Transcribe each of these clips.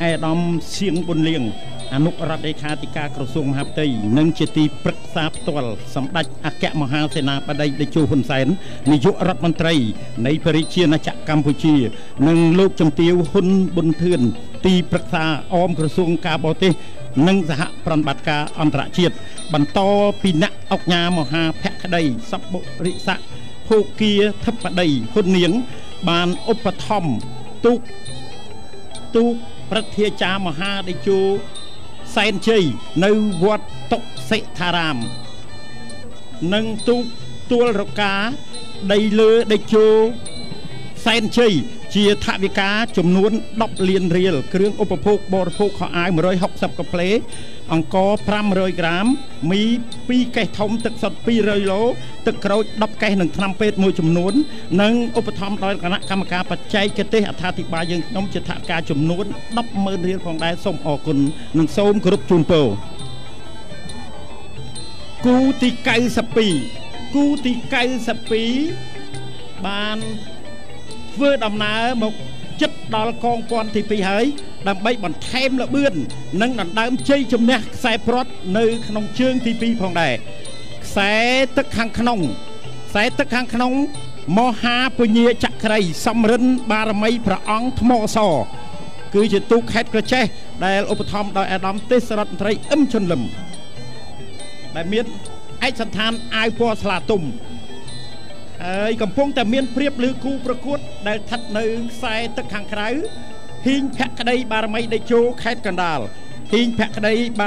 អេដាមសៀងប៊ុនលៀងអនុរដ្ឋលេខាធិការក្រសួងមហាផ្ទៃនិងជាទីប្រឹក្សាផ្ទាល់សម្ដេចអគ្គមហាសេនាបតីតេជោហ៊ុនសែននាយករដ្ឋមន្ត្រីនៃប្រជាជាតិណាចក្រកម្ពុជានិងលោកជំទាវហ៊ុនប៊ុនធឿនទីប្រឹក្សាអមក្រសួងការបរទេសនិងសហប្រតិបត្តិការអន្តរជាតិបន្តពីអ្នកអង្គការមហាភក្តីសពរិស័កភោគាធិបតីហ៊ុននាងបានឧបត្ថម្ភទូកប្រធាចារមហាតេជោសែនជ័យនៅវត្តតុសិដ្ឋារាមនិងទូកទួលរកាដីលើតេជោសែនជ័យជាថវិកាចំនួន10លានរៀលគ្រឿងឧបភោគបរិភោគខោអាវ160កាផ្លេអង្ករ500ក្រាមមី2កេសធំទឹកសុទ្ធ200ឡូទឹកក្រូច10កេសនិងថ្នាំពេទ្យមួយចំនួននិងឧបត្ថម្ភដោយគណៈកម្មការបច្ចេកទេសអត្ថាធិប្បាយយើងខ្ញុំជាថវិកាចំនួន100000រៀលផងដែរសូមអរគុណនិងសូមគោរពជូនពរគូទី92បានធ្វើដំណើរមកចិត្តដល់កងព័ន្ធទី2ហើយដើម្បីបន្ថែមល្បឿននិងដណ្ដើមជ័យជំនះខ្សែព្រ័ត្រនៅក្នុងជើងទី2ផងដែរខ្សែទឹកខាងក្នុងមហាពញាចក្រីសំរិនបារមីព្រះអង្គថ្មសគឺជាទូកខេត្តក្រចេះដែលឧបត្ថម្ភដោយអាដាមទេសរដ្ឋមន្ត្រីអ៊ឹមជុនលឹមដែលមានឯកសណ្ឋានអាវពណ៌ស្លាទុំហើយកំពុងតែមានព្រៀបលើគូប្រកួតដែលស្ថិតនៅខ្សែទឹកខាងក្រៅហ៊ីងភក្តីបា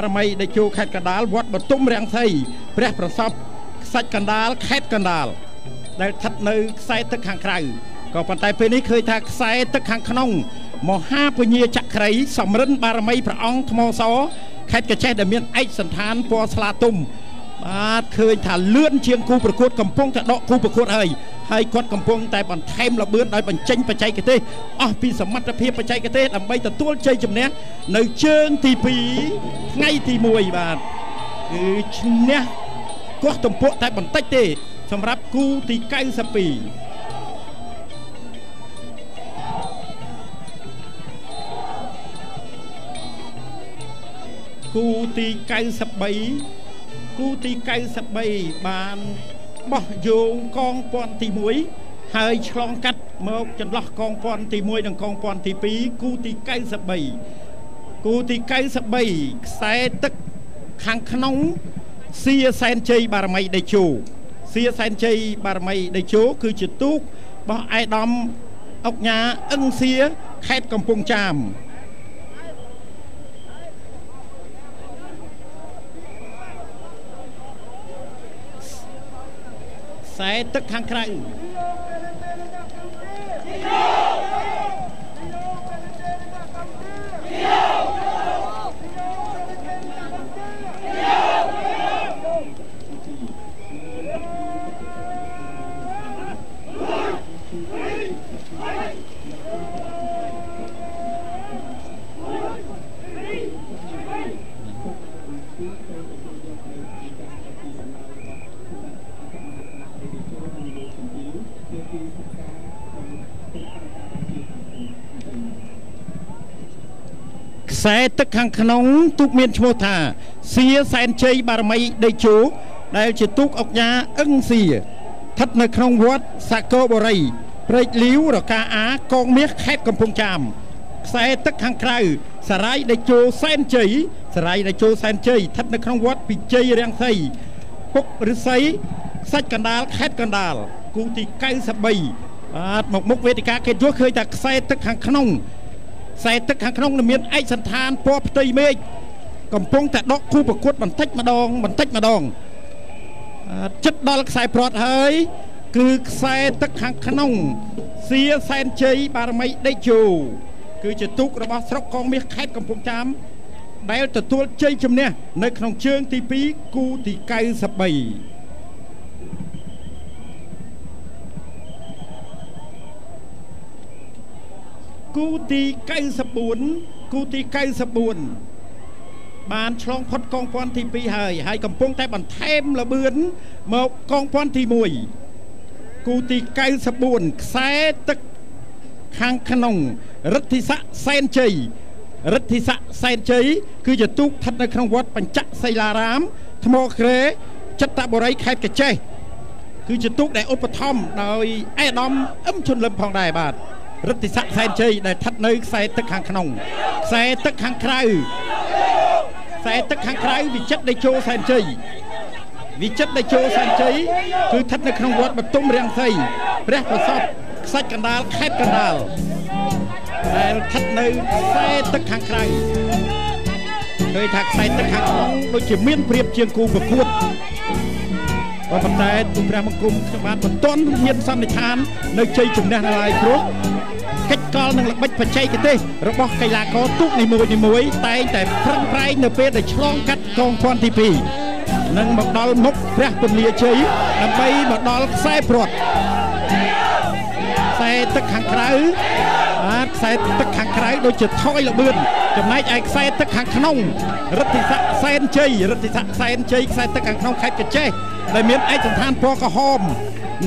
រមីតេជោខេត្តកណ្ដាលវត្តបទុមរាំងសីព្រះប្រសពខ្សាច់កណ្ដាលខេត្តកណ្ដាលដែលស្ថិតនៅខ្សែទឹកខាងក្រៅក៏ប៉ុន្តែពេលនេះឃើញថាខ្សែទឹកខាងក្នុងមហាពញាចក្រីសំរិនបារមីព្រះអង្គថ្មសខេត្តកញ្ចេះដែលមានឯកសណ្ឋានពណ៌ស្លាទុំបាទឃើញថាលឿនជាងគូប្រកួតកំពុងតែដកគូប្រកួតហើយគាត់កំពុងតែបន្ថែមល្បឿនដោយបញ្ចេញបច្ចេកទេសអស់ពីសមត្ថភាពបច្ចេកទេសដើម្បីទទួលជ័យជំនះនៅជើងទី2ថ្ងៃទី1បាទគឺឈ្នះកោះទំពក់តែបន្តិចទេសម្រាប់គូទី92គូទី93បានបោះយោងកងព័ន្ធទី1ហើយឆ្លងកាត់មកចន្លោះកងព័ន្ធទី1និងកងព័ន្ធទី2គូទី93ខ្សែទឹកខាងក្នុងសៀសែនជ័យបារមីតេជោគឺជាទូករបស់ឯកឧត្តមអុកញ៉ាអឹងសៀខេត្តកំពង់ចាមខ្សែទឹកខាងក្រៅខ្សែទឹកខាងក្នុងទូកមានឈ្មោះថាសៀសែនជ័យបារមីតេជោដែលជាទូកអុកញ៉ាអឹងសៀស្ថិតនៅក្នុងវត្តសាគរបូរីព្រែកលាវរកាអាកងមាសខេត្តកំពង់ចាមខ្សែទឹកខាងក្រៅសារាយតេជោសែនជ័យស្ថិតនៅក្នុងវត្តពិជ័យរាំងសីពុកឫស្សីខ្សាច់កណ្ដាលខេត្តកណ្ដាលគូទី93បាទមកមុខវេទិកាគេយល់ឃើញថាខ្សែទឹកខាងក្នុងមានឯកសណ្ឋានពណ៌ផ្ទៃមេឃកំពុងតែដកគូប្រកួតបន្តិចម្ដងចិត្តដល់ខ្សែប្រត់ហើយគឺខ្សែទឹកខាងក្នុងសៀសែនជ័យបារមីតេជោគឺជាទូករបស់ស្រុកកងមាសខេត្តកំពង់ចាមដែលទទួលជ័យជំនះនៅក្នុងជើងទី2គូទី93គូទី94បានឆ្លងផុតកងព័ន្ធទី2ហើយកំពុងតែបន្ថែមល្បឿនមកកងព័ន្ធទី1គូទី94ខ្សែទឹកខាងក្នុងរិទ្ធិស័ក្តិសែនជ័យ រិទ្ធិស័កសែនជ័យគឺជាទូកស្ថិតនៅក្នុងវត្តបញ្ចសីលារាមថ្មក្រែចិត្តបុរីខេត្តកាចេះគឺជាទូកដែលឧបត្ថម្ភដោយឯកឧត្តមអឹមជុនលឹមផងដែរបាទរិទ្ធិស័កសែនជ័យដែលស្ថិតនៅខ្សែទឹកខាងក្នុងខ្សែទឹកខាងក្រៅខ្សែទឹកខាងក្រៅវិចិត្រដេជោសែនជ័យវិចិត្រដេជោសែនជ័យគឺស្ថិតនៅក្នុងវត្តបទុមរាំងសីព្រះប្រសពខ្សាច់កណ្ដាលខេត្តកណ្ដាលដែលស្ថិតនៅខ្សែទឹកខាងក្រៅឃើញថាខ្សែទឹកខាងក្នុងដូចជាមានព្រៀបជាងគូប្រកួតក៏ប៉ុន្តែទូព្រះបង្គំខ្ញុំបានមិនទាន់ហ៊ានសន្និដ្ឋាននៅជ័យជំនះនៅឡើយព្រោះកិច្ចកលនឹងល្បិចបច្ចេកទេសរបស់កីឡាករទូកនីមួយៗតែងតែប្រឹងប្រែងនៅពេលដែលឆ្លងកាត់កងព័ន្ធទី2និងមកដល់មុខព្រះពលាជ័យដើម្បីមកដល់ខ្សែព្រ័ត្រខ្សែទឹកខាងក្រៅខ្សែទឹកខាងក្រៅដូចជាថយល្បឿនចំណែកឯខ្សែទឹកខាងក្នុងរិទ្ធិស័កសែនជ័យរិទ្ធិស័កសែនជ័យខ្សែទឹកខាងក្នុងខេត្តកាចេះដែលមានឯកសណ្ឋានពណ៌ក្រហម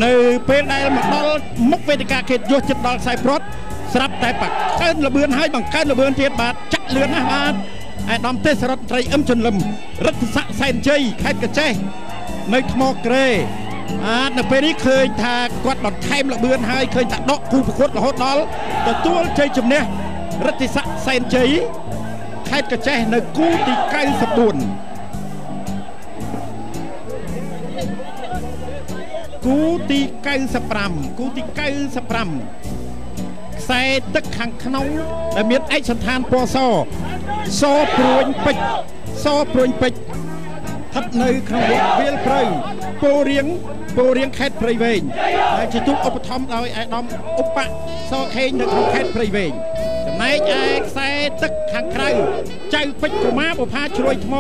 នៅពេលដែលមកដល់មុខវេទិកាខេត្តយោជិតដល់ខ្សែព្រ័ត្រស្រាប់តែបង្កើនល្បឿនហើយបង្កើនល្បឿនទៀតបាទចាក់លឿនណាស់បាទឯកឧត្តមទេសរដ្ឋមន្ត្រីអឹមជុនលឹមរិទ្ធិស័កសែនជ័យខេត្តកាចេះនៅថ្មក្រែនៅពេលនេះឃើញថាគាត់បន្ថែមល្បឿនហើយឃើញថាដកគូប្រកួតរហូតដល់ទទួលជ័យជំនះរិទ្ធិស័កសែនជ័យខេត្តកាចេះនៅគូទី94គូទី95គូទី95ខ្សែទឹកខាងក្នុងដែលមានឯកសណ្ឋានពណ៌សព្រួញពេជ្រស្ថិតនៅក្នុងវត្តវាលព្រៃពោរៀងខេត្តព្រៃវែងហើយជាទូកឧបត្ថម្ភដោយឯកឧត្តមឧបសខេងនៅក្នុងខេត្តព្រៃវែងចំណែកឯខ្សែទឹកខាងក្រៅចៅពេជ្រកុមារបុផាជ្រួយថ្ម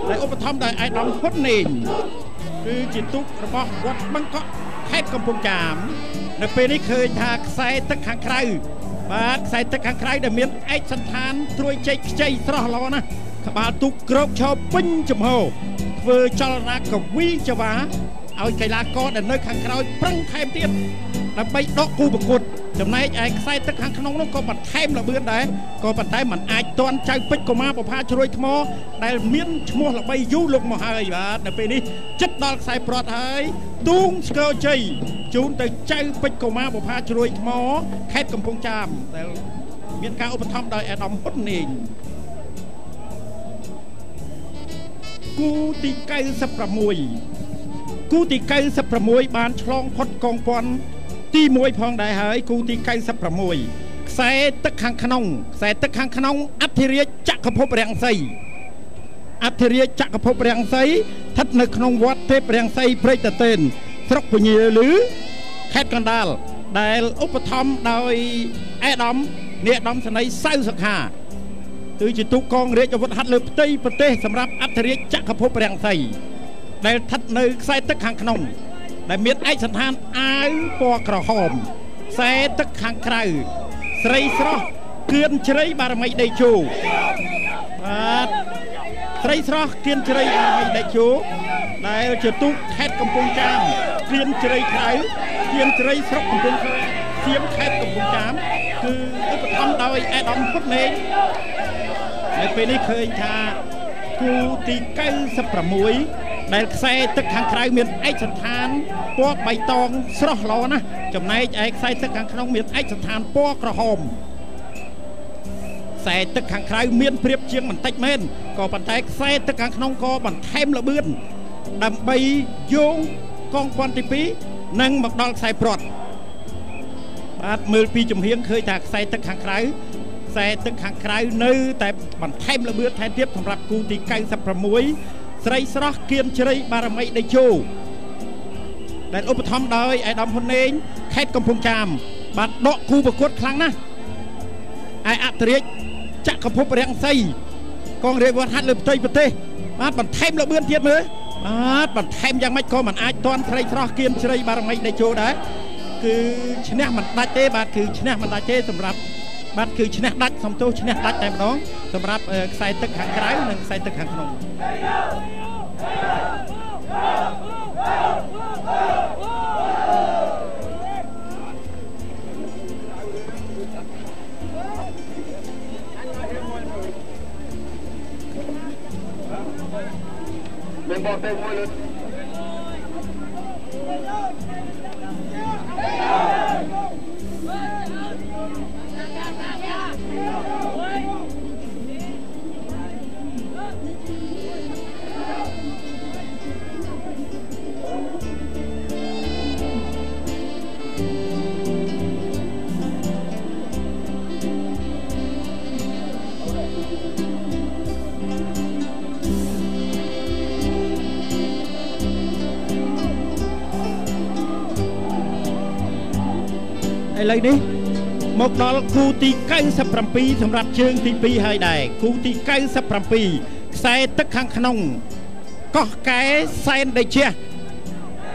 ដែលឧបត្ថម្ភដោយឯកឧត្តមហ៊ុននេងគឺជាទូករបស់វត្តបឹងកក់ខេត្តកំពង់ចាមនៅពេលនេះឃើញថាខ្សែទឹកខាងក្រៅបាទខ្សែទឹកខាងក្រៅដែលមានឯកសណ្ឋានត្រួយចេកខ្ចីស្រស់ល្អណាស់ក្បាលទូកក្រោកឈរពេញចំហធ្វើចលនាកវីចវាឲ្យកីឡាករដែលនៅខាងក្រោយប្រឹងថែមទៀតដើម្បីដកគូប្រកួតចំណែកឯខ្សែទឹកខាងក្នុងនោះក៏បន្ថែមល្បឿនដែរក៏ប៉ុន្តែมันអាចទាន់ចៅពេជ្រកុមារបុផាជ្រួយថ្មដែលមានឈ្មោះល្បីយូរលុកមកហើយបាទនៅពេលនេះចិត្តដល់ខ្សែព្រ័ត្រហើយទូងស្គរជ័យជូនទៅចៅពេជ្រកុមារបុផាជ្រួយថ្មខេត្តកំពង់ចាមដែលមានការឧបត្ថម្ភដោយអាដាមហ៊ុននេងគូទី96គូទី96បានឆ្លងផុតកងព័ន្ធទី1ផងដែរហើយគូទី96ខ្សែទឹកខាងក្នុងអធិរាជចក្រភពរាំងសីស្ថិតនៅក្នុងវត្តទេពរាំងសីព្រៃតតេនស្រុកពញាលឺខេត្តកណ្ដាលដែលឧបត្ថម្ភដោយឯកឧត្តមនាយឧត្តមសេនីយ៍សៅសុខាគឺជាទូកកងរាជអាវុធហត្ថលើផ្ទៃប្រទេសសម្រាប់អធិរាជចក្រភពរាំងសីដែលស្ថិតនៅខ្សែទឹកខាងក្នុងដែលមានឯកសណ្ឋានអាវពណ៌ក្រហមខ្សែទឹកខាងក្រៅស្រីស្រស់គឿនជ្រៃបារមីដេជោបាទស្រីស្រស់គឿនជ្រៃបារមីដេជោដែលជាទូកខេត្តកំពង់ចាមគឿនជ្រៃក្រៅគឿនជ្រៃស្រុកកំពង់សៀមខេត្តកំពង់ចាមគឺឧបត្ថម្ភដោយឯកឧត្តមហ៊ុននេងនៅពេលនេះឃើញថាគូទី96ដែលខ្សែទឹកខាងក្រៅមានឯកសណ្ឋានពណ៌បៃតងស្រស់ល្អណាស់ចំណែកឯខ្សែទឹកខាងក្នុងមានឯកសណ្ឋានពណ៌ក្រហមខ្សែទឹកខាងក្រៅមានព្រៀបជាងបន្តិចមែនក៏ប៉ុន្តែខ្សែទឹកខាងក្នុងក៏បន្ថែមល្បឿនដើម្បីយោងកងព័ន្ធទី2និងមកដល់ខ្សែព្រ័ត្របាទមើលពីចំហៀងឃើញថាខ្សែទឹកខាងក្រៅនៅតែបន្ថែមល្បឿនថែមទៀតសម្រាប់គូទី96ស្រីស្រស់គៀនជ្រៃបារមីដេជោដែលឧបត្ថម្ភដោយឯកឧត្តមហ៊ុននេងខេត្តកំពង់ចាមបាទដកគូប្រកួតខ្លាំងណាស់ឯអធិរាជចក្រភពរាំងសីកងរាជអាវុធហត្ថលើផ្ទៃប្រទេសបាទបន្ថែមល្បឿនទៀតមើលបាទបន្ថែមយ៉ាងម៉េចក៏មិនអាចទាន់ស្រីស្រស់គៀនជ្រៃបារមីដេជោដែរគឺឈ្នះមិនដាច់ទេបាទគឺឈ្នះមិនដាច់ទេសម្រាប់បាទគឺឈ្នះដាច់សំទោសឈ្នះដាច់តែម្ដងសម្រាប់ខ្សែទឹកខាងក្រៅនិងខ្សែទឹកខាងក្នុង ឥឡូវនេះមកដល់គូទី97សម្រាប់ជើងទី2ហើយដែរគូទី97ខ្សែទឹកខាងក្នុងកោះកែសែនដេជះ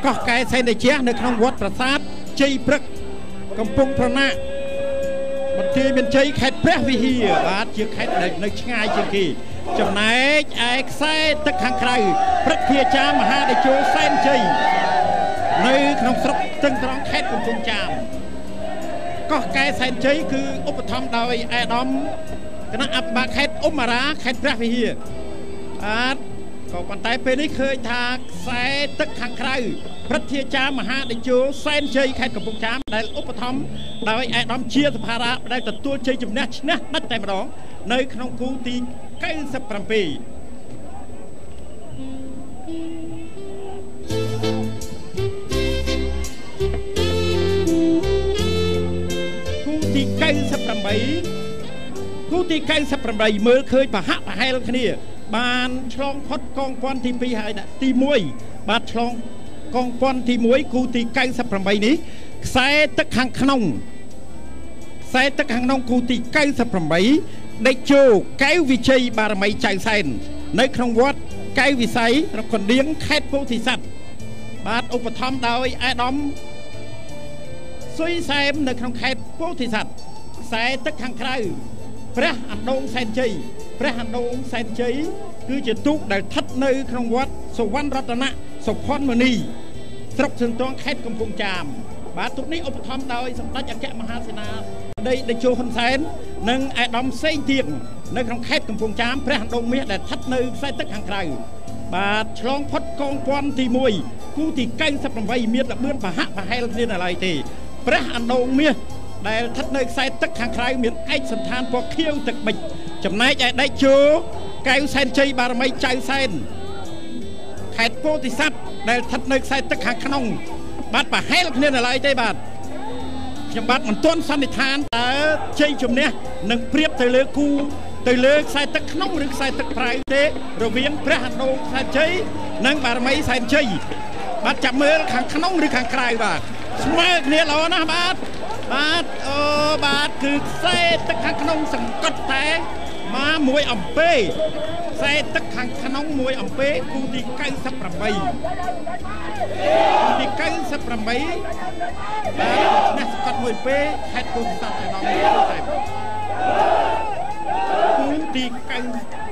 កោះកែសែនដេជះនៅក្នុងវត្តប្រាសាទជ័យព្រឹកកំពង់ប្រណាក់មន្ទីរមានជ័យខេត្តព្រះវិហារបាទជាខេត្តនៅឆ្ងាយជាងគេចំណែកឯខ្សែទឹកខាងក្រៅព្រឹទ្ធាចារ្យមហាតេជោសែនជ័យនៅក្នុងស្រុកស្ទឹងត្រង់ខេត្តកំពង់ចាមកោះកែសែនជ័យគឺឧបត្ថម្ភដោយអាដាមគណៈអភិបាលខេត្តអ៊ុំអារ៉ាខេត្តព្រះវិហារបាទក៏ប៉ុន្តែពេលនេះឃើញថាខ្សែទឹកខាងក្រៅព្រឹទ្ធាចារ្យមហាតេជោសែនជ័យខេត្តកំពង់ចាមដែលឧបត្ថម្ភដោយអាដាមជាសភារៈដែលទទួលជ័យជំនះឈ្នះដាច់តែម្ដងនៅក្នុងគូទី97គូទី98មើលឃើញប្រហាក់ប្រហែលគ្នាបានឆ្លងផុតកងពាន់ទី2ហើយទី1បាទឆ្លងកងពាន់ទី1គូទី98នេះខ្សែទឹកខាងក្នុងគូទី98ដេជោកែវវិជ័យបារមីចៅសែននៅក្នុងវត្តកែវវិស័យរកណ្ដៀងខេត្តពោធិសត្វបាទឧបត្ថម្ភដោយអាដាមស៊ុយសែមនៅក្នុងខេត្តពោធិសត្វខ្សែទឹកខាងក្រៅព្រះអណ្ដូងសែនជ័យគឺជាទូកដែលស្ថិតនៅក្នុងវត្តសុវណ្ណរតនៈសុផាន់មនីស្រុកសន្ទងខេត្តកំពង់ចាមបាទទូកនេះឧបត្ថម្ភដោយសម្ដេចអគ្គមហាសេនាបតីតេជោហ៊ុនសែននិងអាដាមសេងទៀងនៅក្នុងខេត្តកំពង់ចាមព្រះអណ្ដូងមាសដែលស្ថិតនៅខ្សែទឹកខាងក្រៅបាទឆ្លងផុតកងពាន់ទី1គូទី98មានលបឿនប្រហាក់ប្រហែលគ្នានៅឡើយទេព្រះអណ្ដូងមាសដែលស្ថិតនៅខ្សែទឹកខាងក្រៅមានឯកសណ្ឋានពណ៌ខៀវទឹកប៊ិចចំណែកឯដេជោកែវសែនជ័យបារមីចៅសែនខេត្តពោធិសត្វដែលស្ថិតនៅខ្សែទឹកខាងក្នុងបាទប្រហែលគ្នានៅឡើយទេបាទខ្ញុំបាទមិនទាន់សន្និដ្ឋានតើជ័យជំនះនឹងព្រៀបទៅលើគូទៅលើខ្សែទឹកក្នុងឬខ្សែទឹកប្រៃទេរវាងព្រះអណ្ដូងសែនជ័យនិងបារមីសែនជ័យបាទចាំមើលខាងក្នុងឬខាងក្រៅបាទស្មើគ្នាល្អណាស់បាទបាទគឺខ្សែទឹកខាងក្នុងសង្កត់តែមកមួយអំពែខ្សែទឹកខាងក្នុងមួយអំពែគូទី98បាទអ្នកសង្កត់មួយអំពែខេត្តពោធិសត្វតែដល់តែគូទី90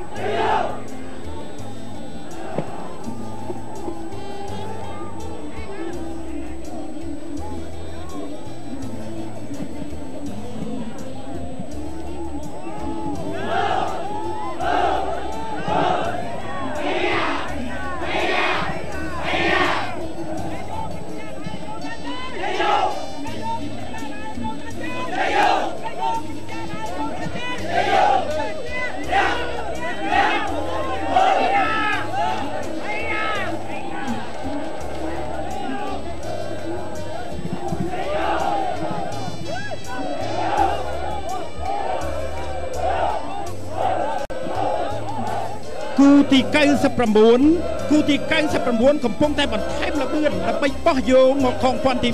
គូទី99កំពុងតែបន្ថែមល្បឿនដើម្បីបោះយោងមកកងពាន់ទី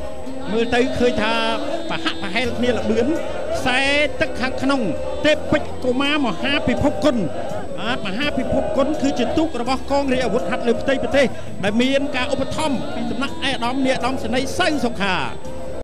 2មើលទៅឃើញថាប្រហាក់ប្រហែលគ្នាល្បឿនខ្សែទឹកខាងក្នុងទេពពេជ្រកុមារមហាពិភពគុណមហាពិភពគុណគឺជាទូករបស់កងរាជអាវុធហត្ថលើផ្ទៃប្រទេសដែលមានការឧបត្ថម្ភពីសំណាក់អាដាមនាយឧត្តមសេនីយ៍សៅសុខា